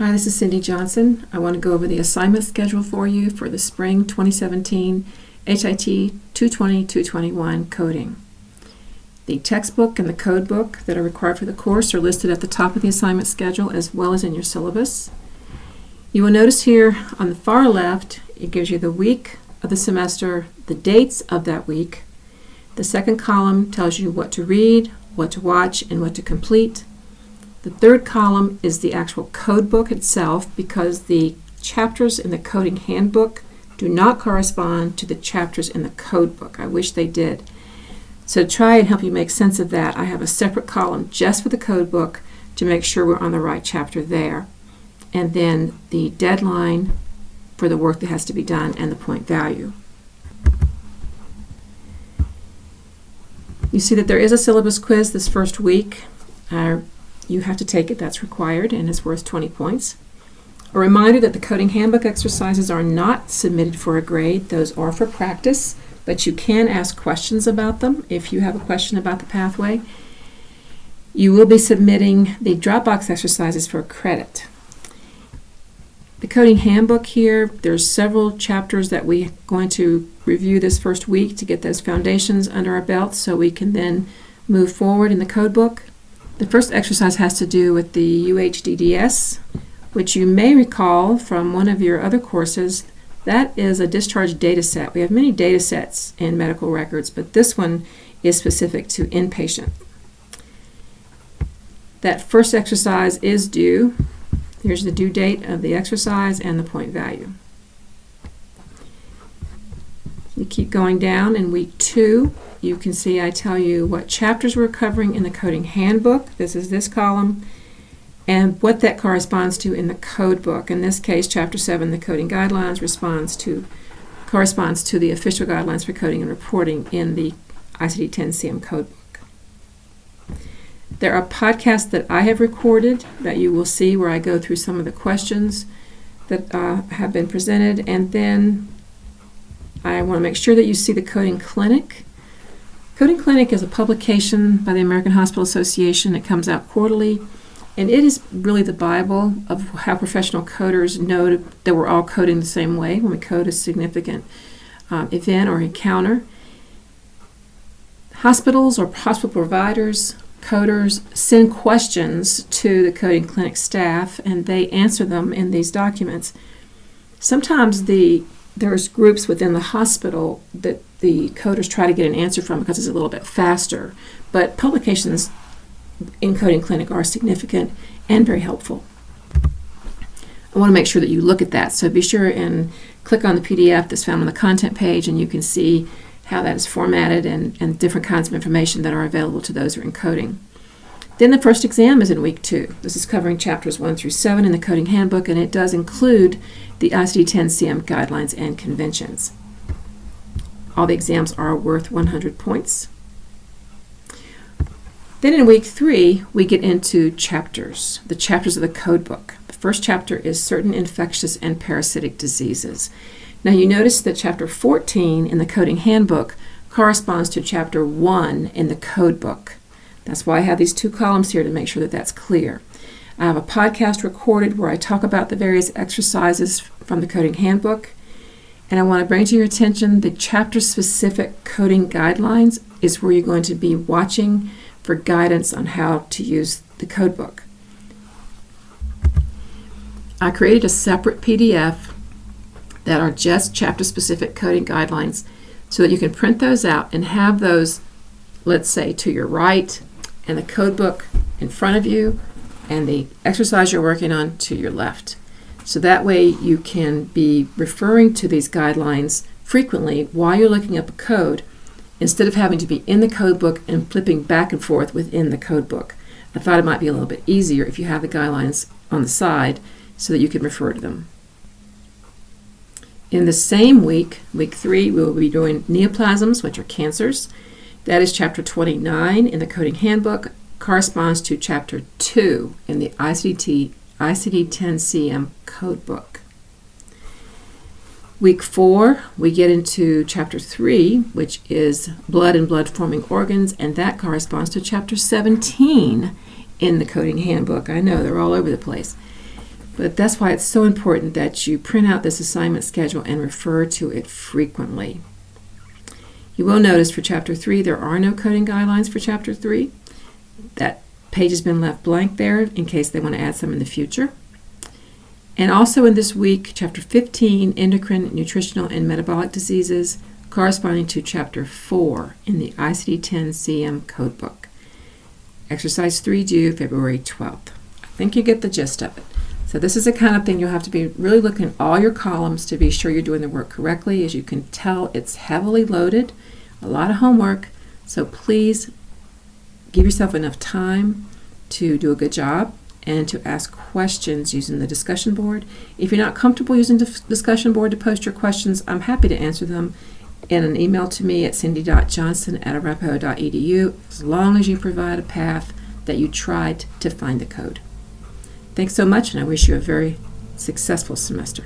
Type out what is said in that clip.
Hi, this is Cindy Johnson. I want to go over the assignment schedule for you for the spring 2017 HIT 220-221 coding. The textbook and the code book that are required for the course are listed at the top of the assignment schedule as well as in your syllabus. You will notice here on the far left, it gives you the week of the semester, the dates of that week. The second column tells you what to read, what to watch, and what to complete. The third column is the actual code book itself, because the chapters in the coding handbook do not correspond to the chapters in the code book. I wish they did. So to try and help you make sense of that, I have a separate column just for the code book to make sure we're on the right chapter there. And then the deadline for the work that has to be done and the point value. You see that there is a syllabus quiz this first week. You have to take it, that's required, and it's worth 20 points. A reminder that the coding handbook exercises are not submitted for a grade. Those are for practice, but you can ask questions about them if you have a question about the pathway. You will be submitting the Dropbox exercises for credit. The coding handbook here, there's several chapters that we're going to review this first week to get those foundations under our belt so we can then move forward in the code book. The first exercise has to do with the UHDDS, which you may recall from one of your other courses. That is a discharge data set. We have many data sets in medical records, but this one is specific to inpatient. That first exercise is due. Here's the due date of the exercise and the point value. You keep going down. In week 2, you can see I tell you what chapters we're covering in the coding handbook. This is this column. And what that corresponds to in the code book. In this case, Chapter 7, the coding guidelines, corresponds to the official guidelines for coding and reporting in the ICD-10-CM code book. There are podcasts that I have recorded that you will see where I go through some of the questions that have been presented. And then I want to make sure that you see the Coding Clinic. Coding Clinic is a publication by the American Hospital Association. It comes out quarterly, and it is really the Bible of how professional coders know that we're all coding the same way when we code a significant event or encounter. Hospitals or hospital providers, coders, send questions to the Coding Clinic staff, and they answer them in these documents. Sometimes there's groups within the hospital that the coders try to get an answer from because it's a little bit faster. But publications in Coding Clinic are significant and very helpful. I want to make sure that you look at that. So be sure and click on the PDF that's found on the content page, and you can see how that is formatted and different kinds of information that are available to those who are in coding. Then the first exam is in week 2. This is covering chapters 1 through 7 in the coding handbook, and it does include the ICD-10-CM guidelines and conventions. All the exams are worth 100 points. Then in week 3, we get into chapters, the chapters of the code book. The first chapter is certain infectious and parasitic diseases. Now you notice that chapter 14 in the coding handbook corresponds to chapter 1 in the code book. That's why I have these 2 columns here to make sure that that's clear. I have a podcast recorded where I talk about the various exercises from the coding handbook, and I want to bring to your attention the chapter-specific coding guidelines is where you're going to be watching for guidance on how to use the code book. I created a separate PDF that are just chapter-specific coding guidelines so that you can print those out and have those, let's say, to your right, and the code book in front of you, and the exercise you're working on to your left. So that way you can be referring to these guidelines frequently while you're looking up a code, instead of having to be in the code book and flipping back and forth within the code book. I thought it might be a little bit easier if you have the guidelines on the side so that you can refer to them. In the same week, week 3, we will be doing neoplasms, which are cancers. That is chapter 29 in the coding handbook, corresponds to chapter 2 in the ICD-10-CM code book. Week 4, we get into chapter 3, which is blood and blood-forming organs, and that corresponds to chapter 17 in the coding handbook. I know they're all over the place. But that's why it's so important that you print out this assignment schedule and refer to it frequently. You will notice for Chapter 3 there are no coding guidelines for Chapter 3. That page has been left blank there in case they want to add some in the future. And also in this week, Chapter 15, Endocrine, Nutritional, and Metabolic Diseases, corresponding to Chapter 4 in the ICD-10 CM Codebook. Exercise 3 due February 12th. I think you get the gist of it. So this is the kind of thing you'll have to be really looking at all your columns to be sure you're doing the work correctly. As you can tell, it's heavily loaded, a lot of homework, so please give yourself enough time to do a good job and to ask questions using the discussion board. If you're not comfortable using the discussion board to post your questions, I'm happy to answer them in an email to me at cindy.johnson@arapahoe.edu, as long as you provide a path that you tried to find the code. Thanks so much, and I wish you a very successful semester.